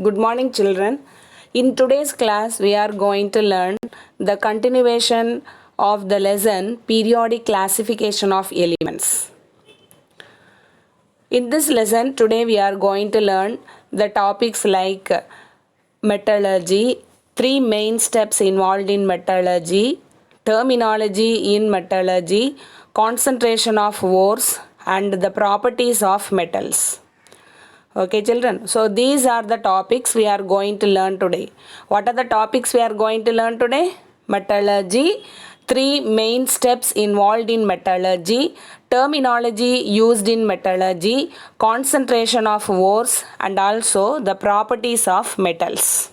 Good morning, children. In today's class, we are going to learn the continuation of the lesson Periodic Classification of Elements. In this lesson, today we are going to learn the topics like metallurgy, three main steps involved in metallurgy, terminology in metallurgy, concentration of ores, and the properties of metals. Okay, children. So these are the topics we are going to learn today. What are the topics we are going to learn today? Metallurgy, three main steps involved in metallurgy, terminology used in metallurgy, concentration of ores, and also the properties of metals.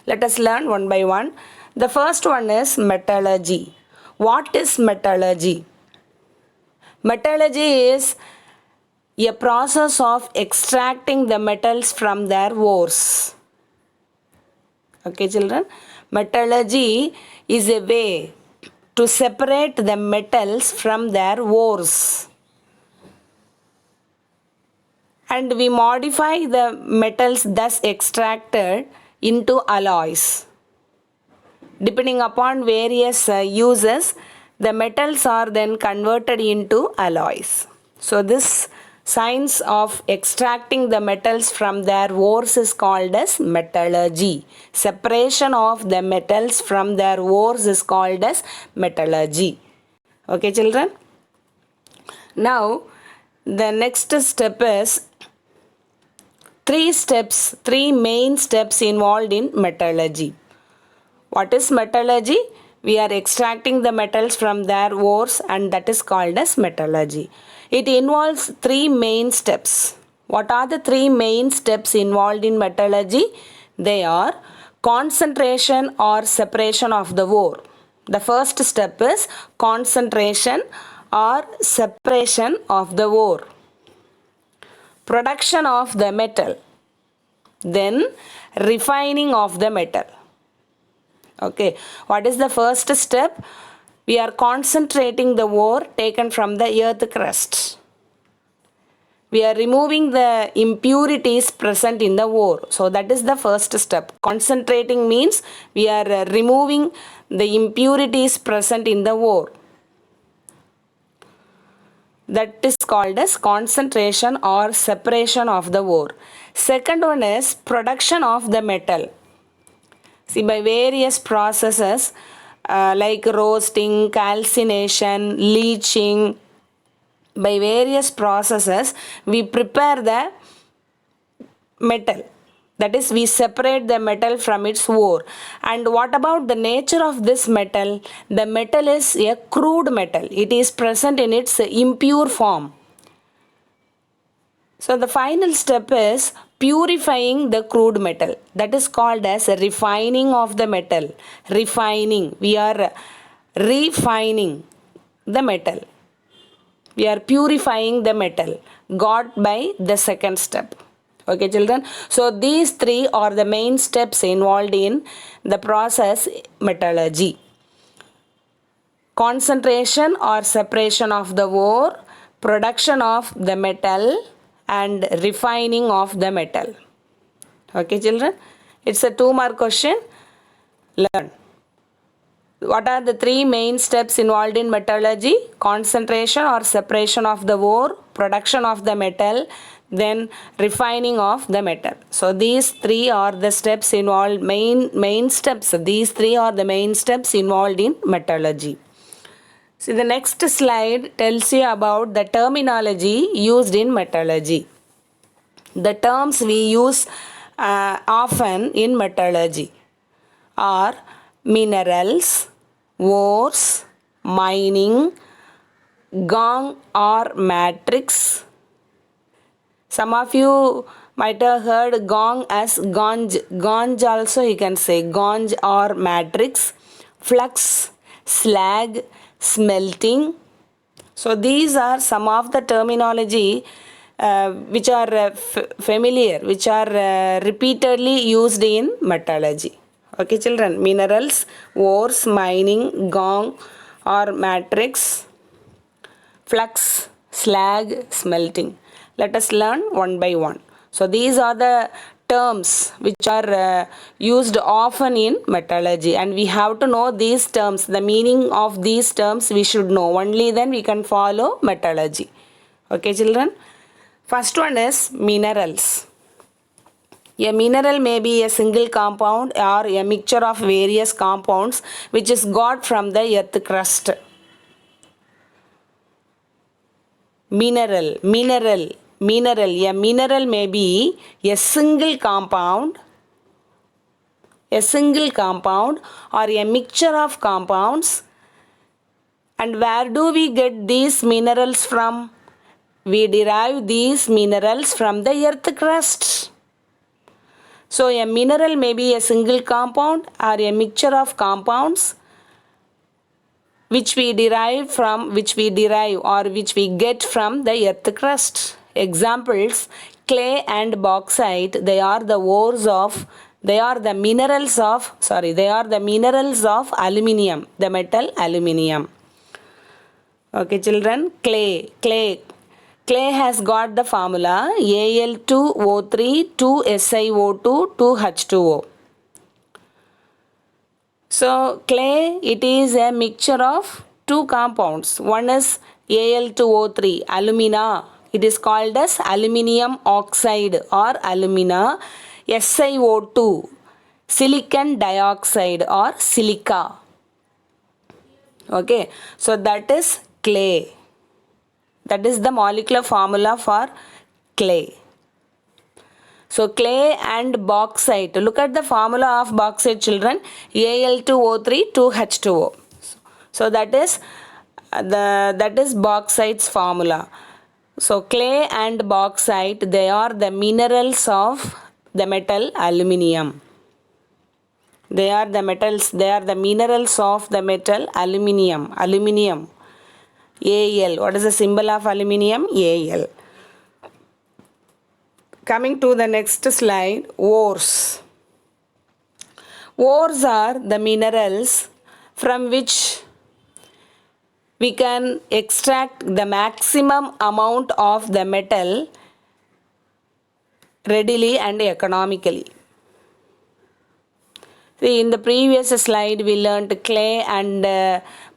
Let us learn one by one. The first one is metallurgy. What is metallurgy? Metallurgy is a process of extracting the metals from their ores. Okay, children? Metallurgy is a way to separate the metals from their ores. And we modify the metals thus extracted into alloys. Depending upon various uses, the metals are then converted into alloys. So this science of extracting the metals from their ores is called as metallurgy. Separation of the metals from their ores is called as metallurgy. Okay, children? Now, the next step is three main steps involved in metallurgy. What is metallurgy? We are extracting the metals from their ores, and that is called as metallurgy. It involves three main steps. What are the three main steps involved in metallurgy? They are concentration or separation of the ore. The first step is concentration or separation of the ore. Production of the metal. Then refining of the metal. Okay, what is the first step? We are concentrating the ore taken from the earth crust. We are removing the impurities present in the ore. So that is the first step. Concentrating means we are removing the impurities present in the ore. That is called as concentration or separation of the ore. Second one is production of the metal. See, by various processes like roasting, calcination, leaching, by various processes we prepare the metal. That is, we separate the metal from its ore. And what about the nature of this metal? The metal is a crude metal. It is present in its impure form. So the final step is purifying the crude metal. That is called as refining of the metal. Refining. We are refining the metal. We are purifying the metal got by the second step. Okay, children. So these three are the main steps involved in the process metallurgy. Concentration or separation of the ore, production of the metal, and refining of the metal. Okay, children? It's a 2-mark question. Learn. What are the three main steps involved in metallurgy? Concentration or separation of the ore, production of the metal, then refining of the metal. So these three are the steps involved, main steps. These three are the main steps involved in metallurgy. See, the next slide tells you about the terminology used in metallurgy. The terms we use often in metallurgy are minerals, ores, mining, gong or matrix. Some of you might have heard gong as ganj. Ganj also you can say ganj or matrix, flux, slag, smelting. So these are some of the terminology which are familiar, which are repeatedly used in metallurgy. Okay, children, minerals, ores, mining, gong or matrix, flux, slag, smelting. Let us learn one by one. So these are the terms which are used often in metallurgy, and we have to know these terms, the meaning of these terms we should know, only then we can follow metallurgy. Okay children, first one is minerals. A mineral may be a single compound or a mixture of various compounds which is got from the earth crust. Mineral. A mineral may be a single compound or a mixture of compounds. And where do we get these minerals from? We derive these minerals from the earth crust. So a mineral may be a single compound or a mixture of compounds which we derive or which we get from the earth crust. Examples: clay and bauxite, they are the minerals of aluminium, the metal aluminium. Okay children, clay has got the formula Al2O3 2SiO2 2H2O. So clay, it is a mixture of two compounds. One is Al2O3, alumina. It is called as aluminium oxide or alumina. SiO2, silicon dioxide or silica. Okay, so that is clay. That is the molecular formula for clay. So clay and bauxite. Look at the formula of bauxite children. Al2O3 2H2O. So that is bauxite's formula. So clay and bauxite, they are the minerals of the metal aluminium. They are the minerals of the metal aluminium. Aluminium. Al. What is the symbol of aluminium? Al. Coming to the next slide, ores. Ores are the minerals from which we can extract the maximum amount of the metal readily and economically. See, in the previous slide we learnt clay and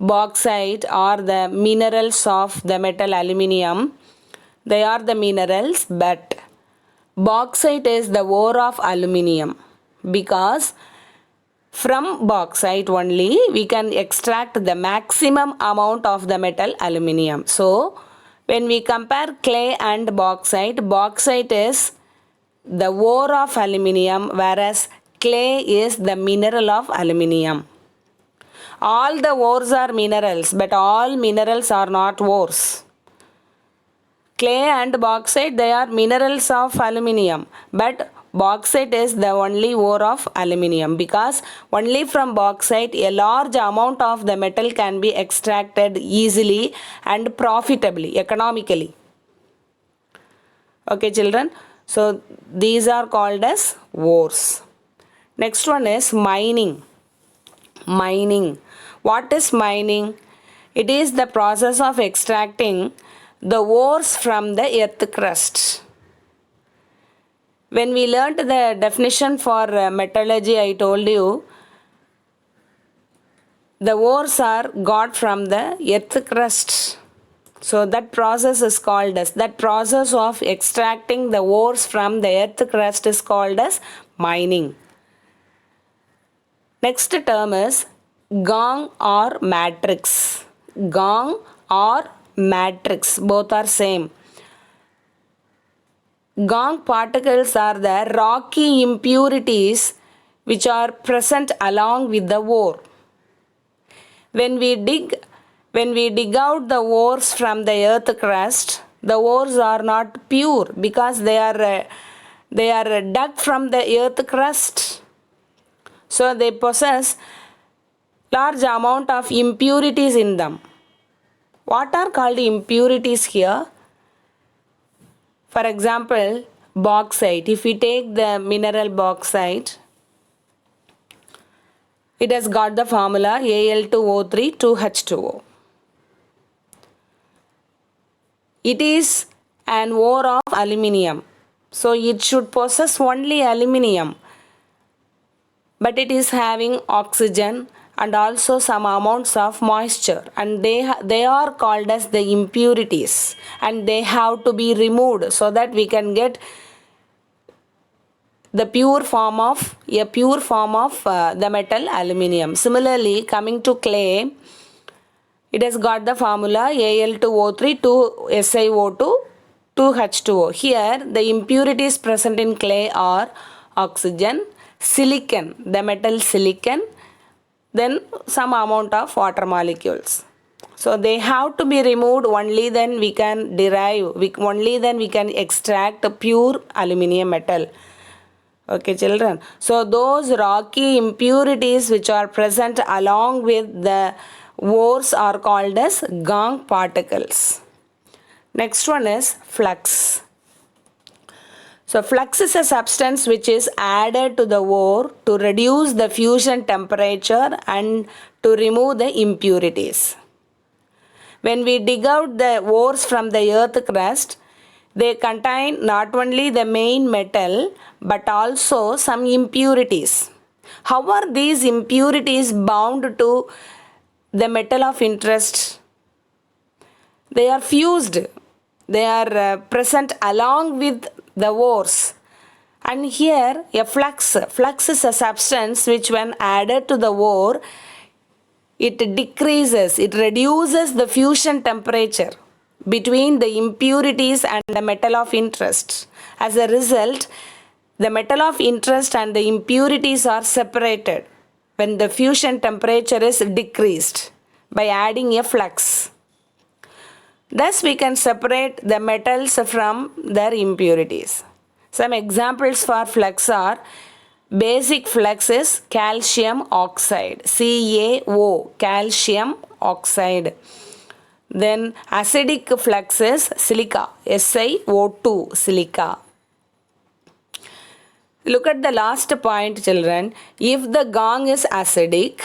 bauxite are the minerals of the metal aluminium. They are the minerals, but bauxite is the ore of aluminium, because from bauxite only we can extract the maximum amount of the metal aluminium. So when we compare clay and bauxite, bauxite is the ore of aluminium, whereas clay is the mineral of aluminium. All the ores are minerals, but all minerals are not ores. Clay and bauxite, they are minerals of aluminium, but bauxite is the only ore of aluminium, because only from bauxite a large amount of the metal can be extracted easily and profitably, economically. Okay children, so these are called as ores. Next one is mining. Mining. What is mining? It is the process of extracting the ores from the earth crust. When we learnt the definition for metallurgy, I told you the ores are got from the earth crust. So that process is called as, that process of extracting the ores from the earth crust is called as mining. Next term is gong or matrix. Gong or matrix, both are same. Gong particles are the rocky impurities which are present along with the ore. When we dig out the ores from the earth crust, the ores are not pure because they are dug from the earth crust. So they possess large amount of impurities in them. What are called impurities here? For example, bauxite. If we take the mineral bauxite, it has got the formula Al2O3 2H2O. It is an ore of aluminium. So it should possess only aluminium, but it is having oxygen and also some amounts of moisture, and they are called as the impurities, and they have to be removed so that we can get the pure form of the metal aluminium. Similarly, coming to clay, it has got the formula Al2O3 2SiO2 2H2O. Here the impurities present in clay are oxygen, silicon, the metal silicon, then some amount of water molecules. So they have to be removed, only then we can extract a pure aluminium metal. Okay, children. So those rocky impurities which are present along with the ores are called as gangue particles. Next one is flux. So flux is a substance which is added to the ore to reduce the fusion temperature and to remove the impurities. When we dig out the ores from the earth crust, they contain not only the main metal but also some impurities. How are these impurities bound to the metal of interest? They are fused. They are present along with the ores. And here a flux is a substance which when added to the ore, it reduces the fusion temperature between the impurities and the metal of interest. As a result, the metal of interest and the impurities are separated when the fusion temperature is decreased by adding a flux. Thus, we can separate the metals from their impurities. Some examples for flux are: basic flux is calcium oxide, CaO, calcium oxide. Then acidic flux is silica, SiO2, silica. Look at the last point, children. If the gangue is acidic,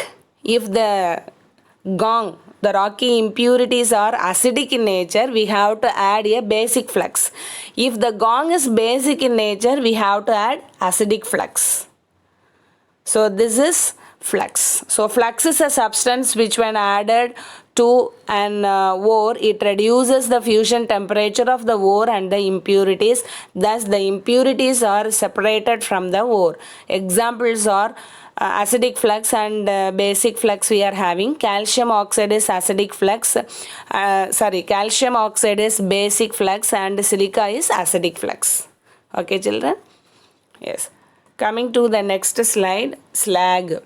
the rocky impurities are acidic in nature, we have to add a basic flux. If the gangue is basic in nature, we have to add acidic flux. So this is flux. So flux is a substance which when added to an ore, it reduces the fusion temperature of the ore and the impurities. Thus the impurities are separated from the ore. Examples are acidic flux and basic flux we are having. Calcium oxide is acidic flux. Calcium oxide is basic flux and silica is acidic flux. Okay, children? Yes. Coming to the next slide, slag.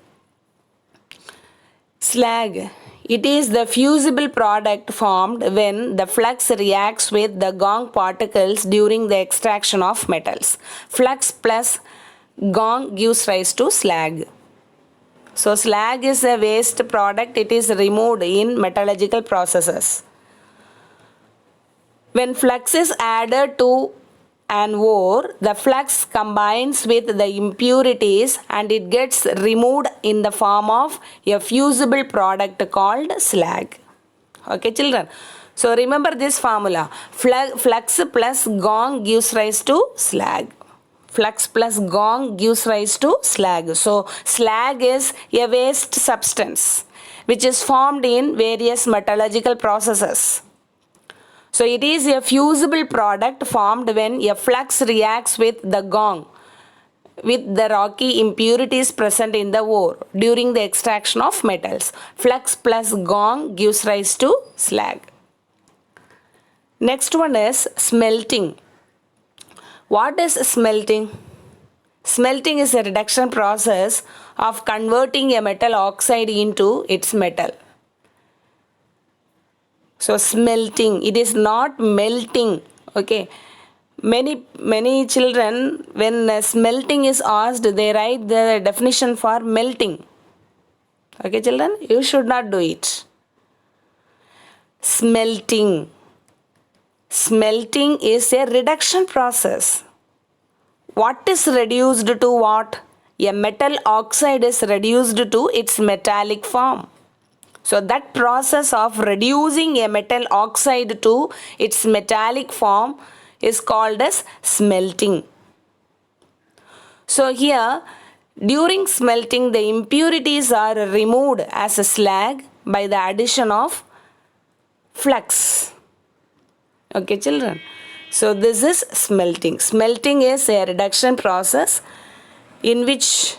Slag. It is the fusible product formed when the flux reacts with the gangue particles during the extraction of metals. Flux plus gangue gives rise to slag. So slag is a waste product. It is removed in metallurgical processes. When flux is added to an ore, the flux combines with the impurities and it gets removed in the form of a fusible product called slag. Okay, children? So remember this formula. Flux plus gangue gives rise to slag. Flux plus gangue gives rise to slag. So slag is a waste substance which is formed in various metallurgical processes. So it is a fusible product formed when a flux reacts with the gangue, with the rocky impurities present in the ore during the extraction of metals. Flux plus gangue gives rise to slag. Next one is smelting. What is smelting? Smelting is a reduction process of converting a metal oxide into its metal. So smelting, it is not melting. Okay. Many children, when smelting is asked, they write the definition for melting. Okay, children, you should not do it. Smelting. Smelting is a reduction process. What is reduced to what? A metal oxide is reduced to its metallic form. So that process of reducing a metal oxide to its metallic form is called as smelting. So here, during smelting, the impurities are removed as a slag by the addition of flux. Okay, children. So this is smelting. Smelting is a reduction process in which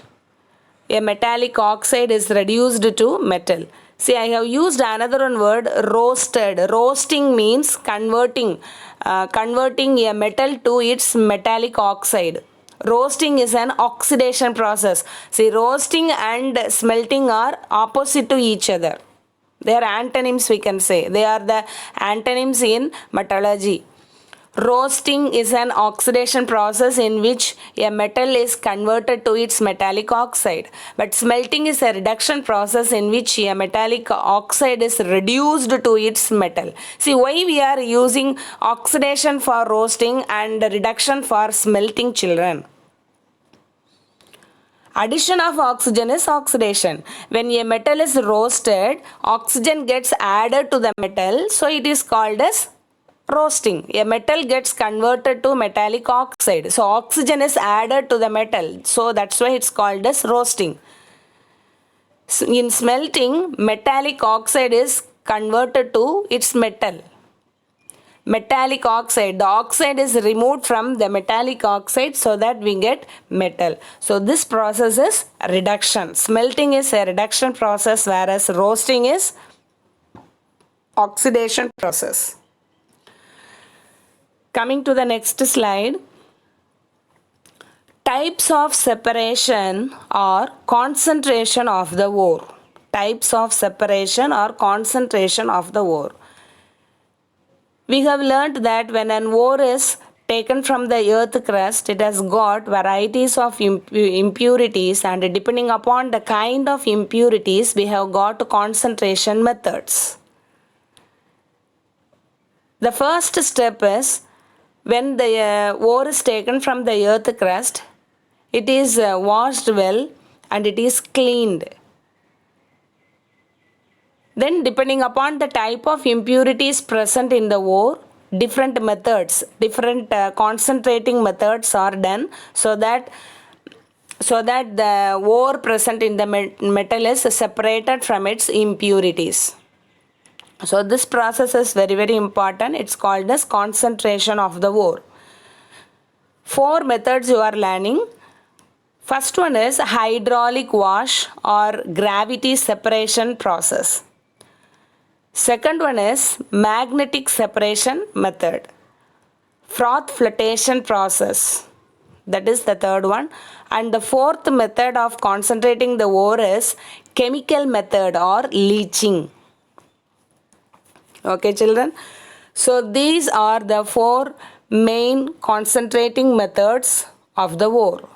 a metallic oxide is reduced to metal. See, I have used another one word, roasted. Roasting means converting a metal to its metallic oxide. Roasting is an oxidation process. See, roasting and smelting are opposite to each other. They are antonyms, we can say. They are the antonyms in metallurgy. Roasting is an oxidation process in which a metal is converted to its metallic oxide. But smelting is a reduction process in which a metallic oxide is reduced to its metal. See, why we are using oxidation for roasting and reduction for smelting, children? Addition of oxygen is oxidation. When a metal is roasted, oxygen gets added to the metal, so it is called as roasting. A metal gets converted to metallic oxide. So oxygen is added to the metal. So that's why it's called as roasting. In smelting, metallic oxide is converted to its metal. Metallic oxide. The oxide is removed from the metallic oxide so that we get metal. So this process is reduction. Smelting is a reduction process, whereas roasting is oxidation process. Coming to the next slide. Types of separation or concentration of the ore. Types of separation or concentration of the ore. We have learnt that when an ore is taken from the earth crust, it has got varieties of impurities, and depending upon the kind of impurities, we have got concentration methods. The first step is when the ore is taken from the earth crust, it is washed well and it is cleaned. Then depending upon the type of impurities present in the ore, different methods, different concentrating methods are done so that the ore present in the metal is separated from its impurities. So this process is very, very important. It's called as concentration of the ore. 4 methods you are learning. First one is hydraulic wash or gravity separation process. Second one is magnetic separation method. Froth flotation process. That is the third one. And the fourth method of concentrating the ore is chemical method or leaching. Okay, children. So these are the 4 main concentrating methods of the ore.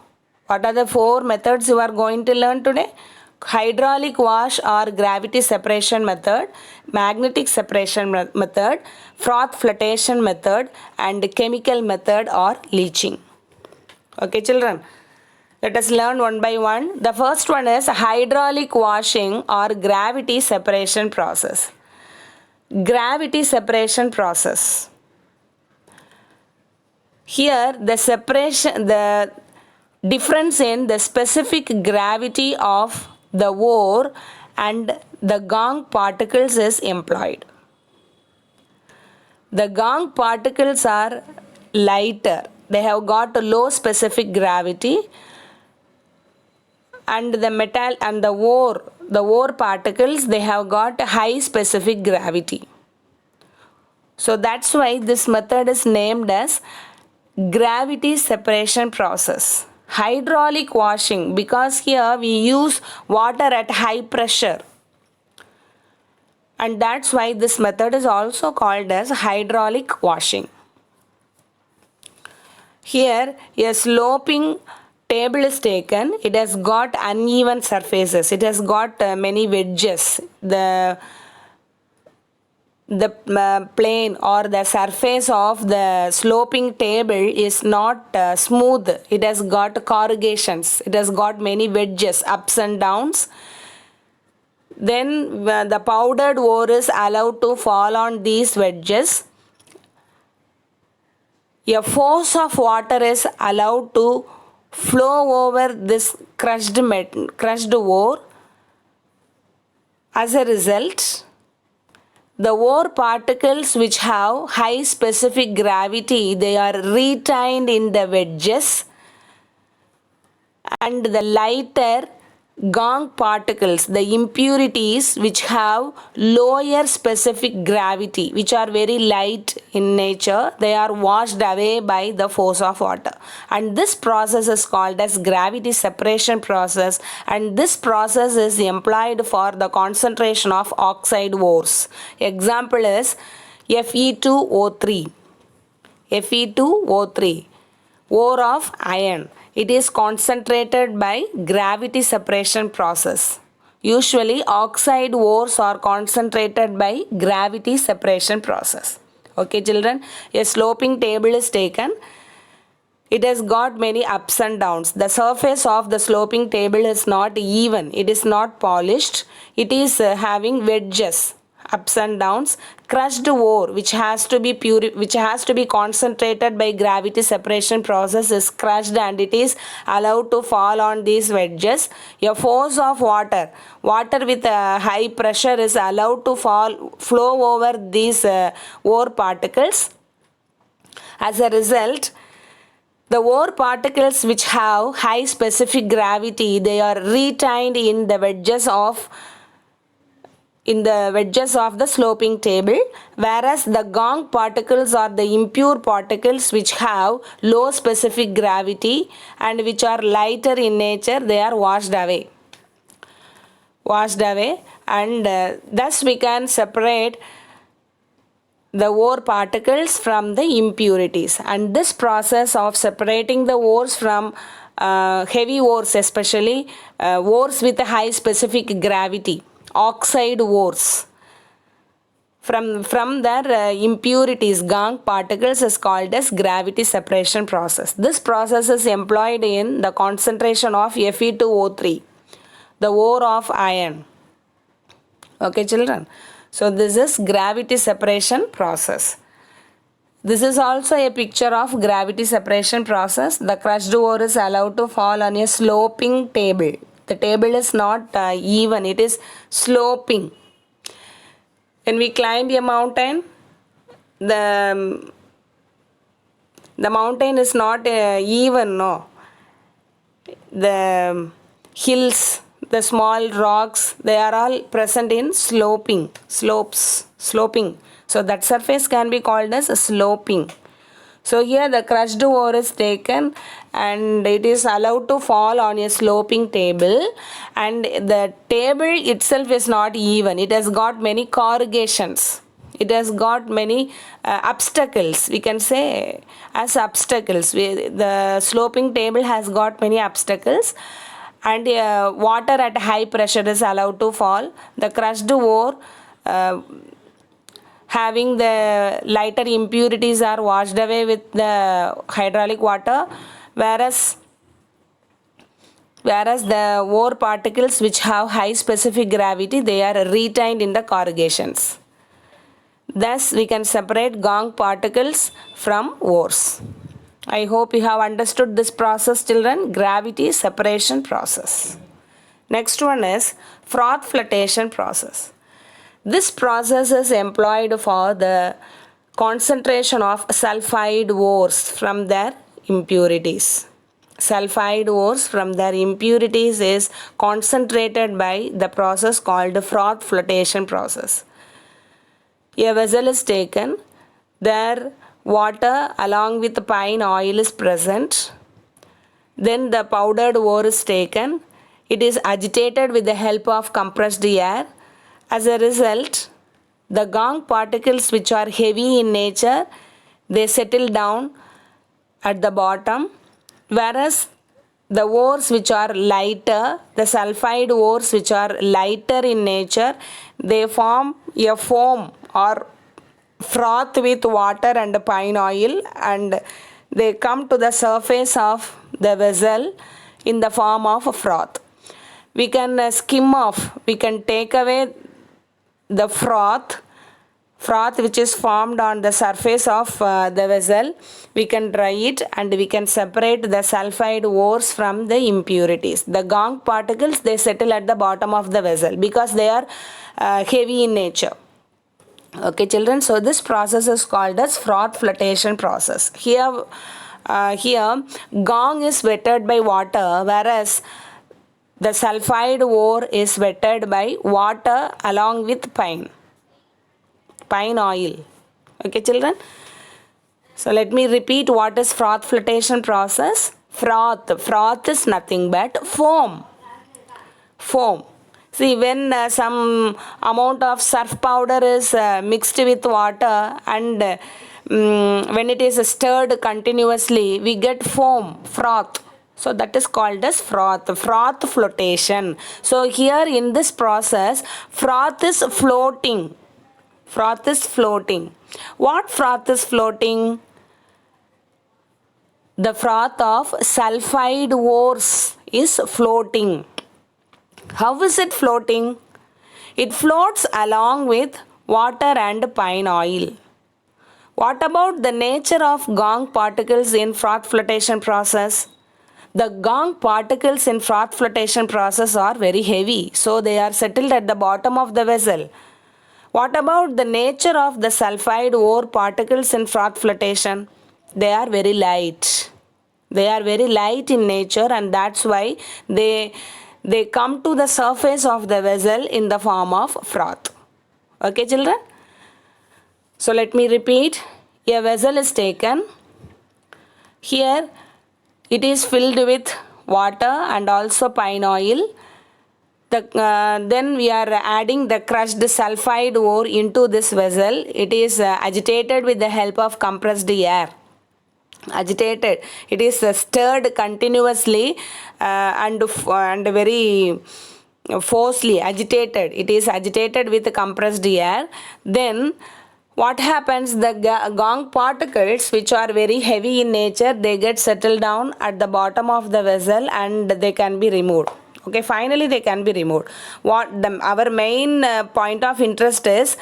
What are the 4 methods you are going to learn today? Hydraulic wash or gravity separation method, magnetic separation method, froth flotation method, and chemical method or leaching. Okay, children. Let us learn one by one. The first one is hydraulic washing or gravity separation process. Gravity separation process. Here the difference in the specific gravity of the ore and the gong particles is employed. The gong particles are lighter. They have got a low specific gravity, and the metal and the ore particles, they have got high specific gravity. So that's why this method is named as gravity separation process. Hydraulic washing, because here we use water at high pressure, and that's why this method is also called as hydraulic washing. Here a sloping table is taken. It has got uneven surfaces. It has got many wedges. The plane or the surface of the sloping table is not smooth. It has got corrugations. It has got many wedges, ups and downs. Then the powdered ore is allowed to fall on these wedges. A force of water is allowed to flow over this crushed ore. As a result, the ore particles which have high specific gravity, they are retained in the wedges, and the lighter gangue particles, the impurities which have lower specific gravity, which are very light in nature, they are washed away by the force of water. And this process is called as gravity separation process, and this process is employed for the concentration of oxide ores. Example is Fe2O3. Fe2O3, ore of iron. It is concentrated by gravity separation process. Usually oxide ores are concentrated by gravity separation process. Okay children, a sloping table is taken. It has got many ups and downs. The surface of the sloping table is not even. It is not polished. It is having wedges, ups and downs. Crushed ore which has to be concentrated by gravity separation process is crushed, and it is allowed to fall on these wedges. A force of water with a high pressure is allowed to flow over these ore particles. As a result, the ore particles which have high specific gravity, they are retained in the wedges of the sloping table, whereas the gangue particles are the impure particles which have low specific gravity and which are lighter in nature, they are washed away, and thus we can separate the ore particles from the impurities. And this process of separating the ores from heavy ores, especially ores with a high specific gravity, oxide ores, from their impurities, gangue particles, is called as gravity separation process. This process is employed in the concentration of Fe2O3, the ore of iron. Okay children, so this is gravity separation process. This is also a picture of gravity separation process. The crushed ore is allowed to fall on a sloping table. The table is not even, it is sloping. When we climb a mountain, the mountain is not even, no. The hills, the small rocks, they are all present in sloping. So that surface can be called as sloping. So here the crushed ore is taken and it is allowed to fall on a sloping table, and the table itself is not even. It has got many corrugations. It has got many obstacles, we can say as obstacles. The sloping table has got many obstacles, and water at high pressure is allowed to fall. The crushed ore having the lighter impurities are washed away with the hydraulic water, whereas the ore particles which have high specific gravity, they are retained in the corrugations. Thus we can separate gangue particles from ores. I hope you have understood this process children, gravity separation process. Next one is froth flotation process. This process is employed for the concentration of sulfide ores from their impurities. Sulfide ores from their impurities is concentrated by the process called froth flotation process. A vessel is taken, there water along with pine oil is present. Then the powdered ore is taken. It is agitated with the help of compressed air. As a result, the gangue particles which are heavy in nature, they settle down at the bottom, whereas the ores which are lighter, the sulfide ores which are lighter in nature, they form a foam or froth with water and pine oil, and they come to the surface of the vessel in the form of a froth. We can skim off, we can take away the froth froth which is formed on the surface of the vessel, we can dry it and we can separate the sulfide ores from the impurities. The gunk particles, they settle at the bottom of the vessel because they are heavy in nature. Okay children, so this process is called as froth flotation process. Here gong is wetted by water, whereas the sulfide ore is wetted by water along with pine oil. Okay children, so let me repeat what is froth flotation process. Froth is nothing but foam. See, when some amount of surf powder is mixed with water and when it is stirred continuously, we get foam, froth. So that is called as froth flotation. So here in this process, froth is floating. What froth is floating? The froth of sulfide ores is floating. How is it floating? It floats along with water and pine oil. What about the nature of gong particles in froth flotation process? The gong particles in froth flotation process are very heavy, so they are settled at the bottom of the vessel. What about the nature of the sulfide ore particles in froth flotation? They are very light. They are very light in nature, and that's why they come to the surface of the vessel in the form of froth. Okay children? So let me repeat. A vessel is taken. Here it is filled with water and also pine oil. Then we are adding the crushed sulfide ore into this vessel. It is agitated with the help of compressed air. It is stirred continuously and very forcefully agitated. It is agitated with compressed air. Then what happens? The gong particles, which are very heavy in nature, they get settled down at the bottom of the vessel and they can be removed. Okay, finally they can be removed. Our main point of interest is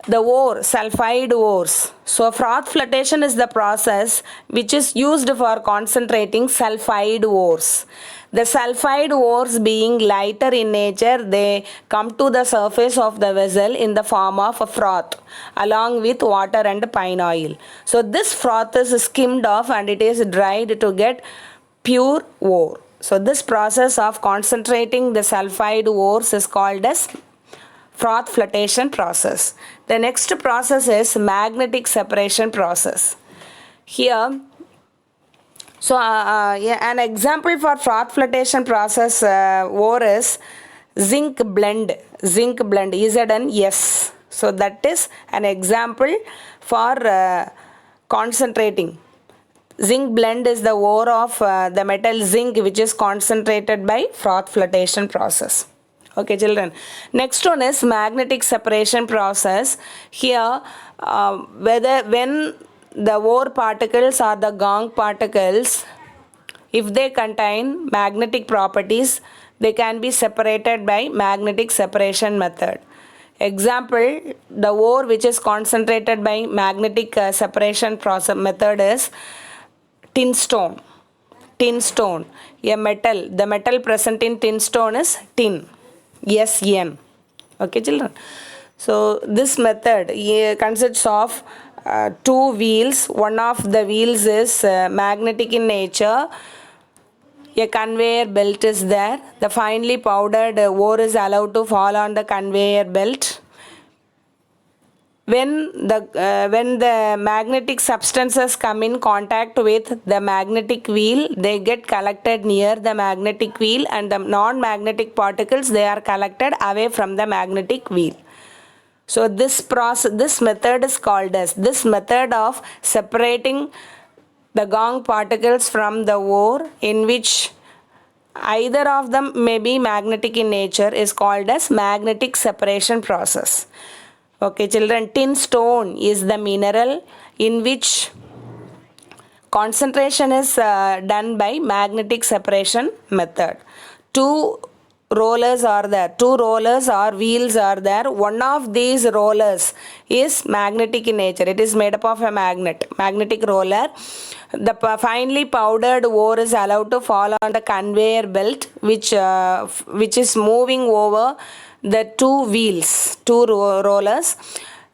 the ore, sulfide ores. So froth flotation is the process which is used for concentrating sulfide ores. The sulfide ores being lighter in nature, they come to the surface of the vessel in the form of a froth along with water and pine oil. So this froth is skimmed off and it is dried to get pure ore. So this process of concentrating the sulfide ores is called as froth flotation process. The next process is magnetic separation process. Here, so an example for froth flotation process ore is zinc blend, ZnS. So that is an example for concentrating. Zinc blend is the ore of the metal zinc which is concentrated by froth flotation process. Okay children, next one is magnetic separation process. Here when the ore particles or the gong particles, if they contain magnetic properties, they can be separated by magnetic separation method. Example, the ore which is concentrated by magnetic separation process method is tin stone. A metal, the metal present in tin stone is tin, SN. Okay children, so this method consists of two wheels. One of the wheels is magnetic in nature. A conveyor belt is there. The finely powdered ore is allowed to fall on the conveyor belt. When the magnetic substances come in contact with the magnetic wheel, they get collected near the magnetic wheel, and the non-magnetic particles, they are collected away from the magnetic wheel. So this method is called as, this method of separating the gong particles from the ore, in which either of them may be magnetic in nature, is called as magnetic separation process. Okay children, tin stone is the mineral in which concentration is done by magnetic separation method. Two rollers are there. Two rollers or wheels are there. One of these rollers is magnetic in nature. It is made up of a magnetic roller. The finely powdered ore is allowed to fall on the conveyor belt, which is moving over the two wheels, two rollers.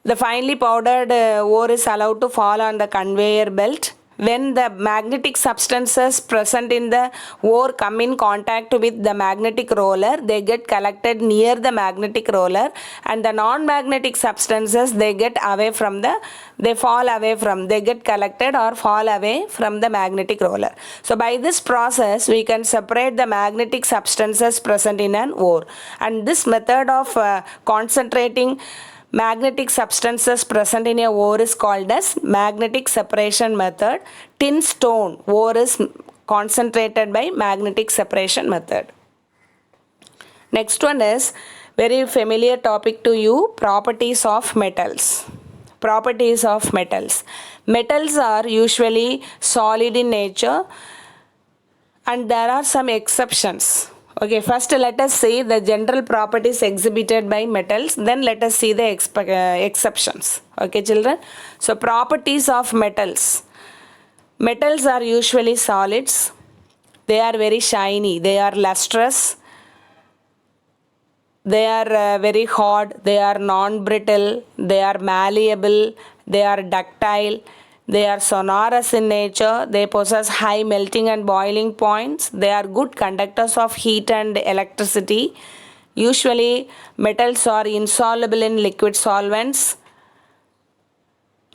The finely powdered ore is allowed to fall on the conveyor belt. When the magnetic substances present in the ore come in contact with the magnetic roller, they get collected near the magnetic roller, and the non-magnetic substances they get collected or fall away from the magnetic roller. So by this process we can separate the magnetic substances present in an ore, and this method of concentrating magnetic substances present in a ore is called as magnetic separation method. Tin stone ore is concentrated by magnetic separation method. Next one is very familiar topic to you, properties of metals. Properties of metals. Metals are usually solid in nature, and there are some exceptions. Okay, first let us see the general properties exhibited by metals, then let us see the exceptions. Okay, children. So properties of metals. Metals are usually solids. They are very shiny. They are lustrous. They are very hard. They are non-brittle. They are malleable. They are ductile. They are sonorous in nature. They possess high melting and boiling points. They are good conductors of heat and electricity. Usually, metals are insoluble in liquid solvents.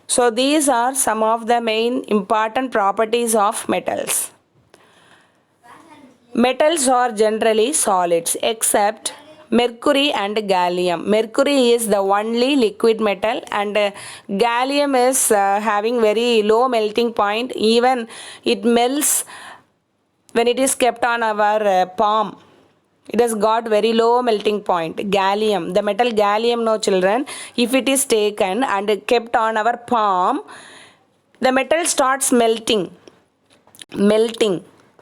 So, these are some of the main important properties of metals. Metals are generally solids except mercury and gallium. Mercury is the only liquid metal, and gallium is having very low melting point. Even it melts when it is kept on our palm. It has got very low melting point. Gallium, the metal gallium, no children, if it is taken and kept on our palm, the metal starts melting.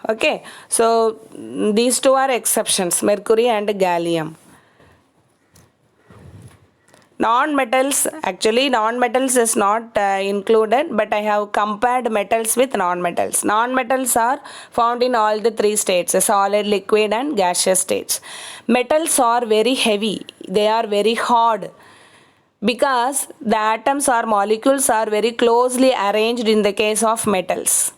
Okay, so these two are exceptions, mercury and gallium. Non-metals, actually non-metals is not included, but I have compared metals with non-metals. Non-metals are found in all the three states, solid, liquid and gaseous states. Metals are very heavy, they are very hard, because the atoms or molecules are very closely arranged in the case of metals.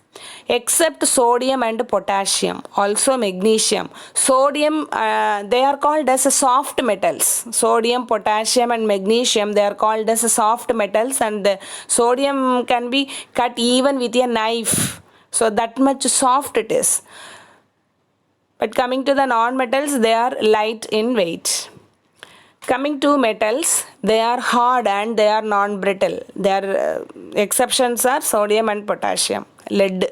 Except sodium and potassium, also magnesium. Sodium, they are called as soft metals. Sodium, potassium and magnesium, they are called as soft metals, and sodium can be cut even with a knife. So that much soft it is. But coming to the non-metals, they are light in weight. Coming to metals, they are hard and they are non-brittle. Their exceptions are sodium and potassium. Lead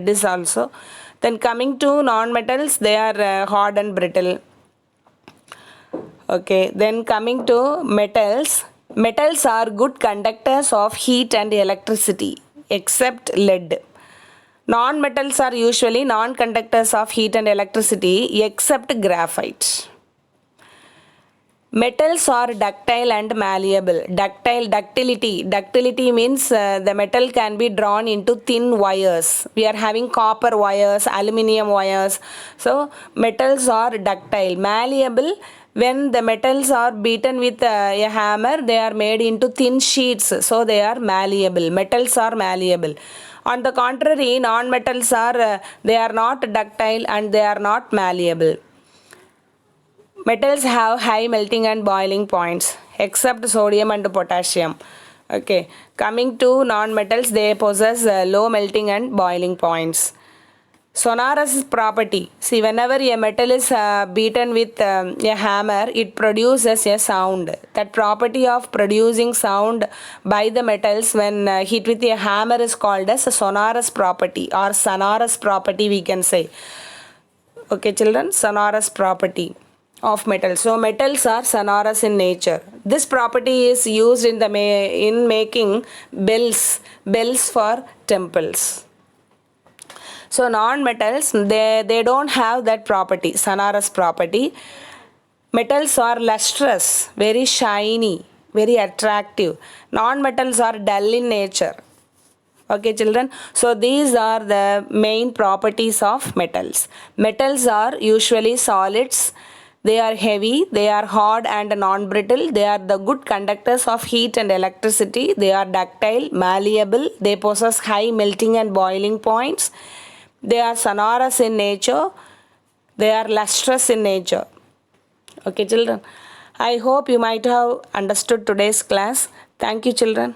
is also. Then coming to non-metals, they are hard and brittle. Okay, then coming to metals, metals are good conductors of heat and electricity except lead. Non-metals are usually non-conductors of heat and electricity except graphite. Metals are ductile and malleable. Ductility means the metal can be drawn into thin wires. We are having copper wires, aluminium wires. So metals are ductile. Malleable, when the metals are beaten with a hammer, they are made into thin sheets. So they are malleable. Metals are malleable. On the contrary, non-metals are, they are not ductile and they are not malleable. Metals have high melting and boiling points except sodium and potassium. Okay, coming to non-metals, they possess low melting and boiling points. Sonorous property. See, whenever a metal is beaten with a hammer, it produces a sound. That property of producing sound by the metals when hit with a hammer is called as a sonorous property, or sonorous property we can say. Okay, children, sonorous property of metals. So metals are sonorous in nature. This property is used in making bells for temples. So non-metals, they don't have that property, sonorous property. Metals are lustrous, very shiny, very attractive. Non-metals are dull in nature. Okay, children. So these are the main properties of metals. Metals are usually solids. They are heavy, they are hard and non-brittle. They are the good conductors of heat and electricity. They are ductile, malleable. They possess high melting and boiling points. They are sonorous in nature. They are lustrous in nature. Okay, children. I hope you might have understood today's class. Thank you, children.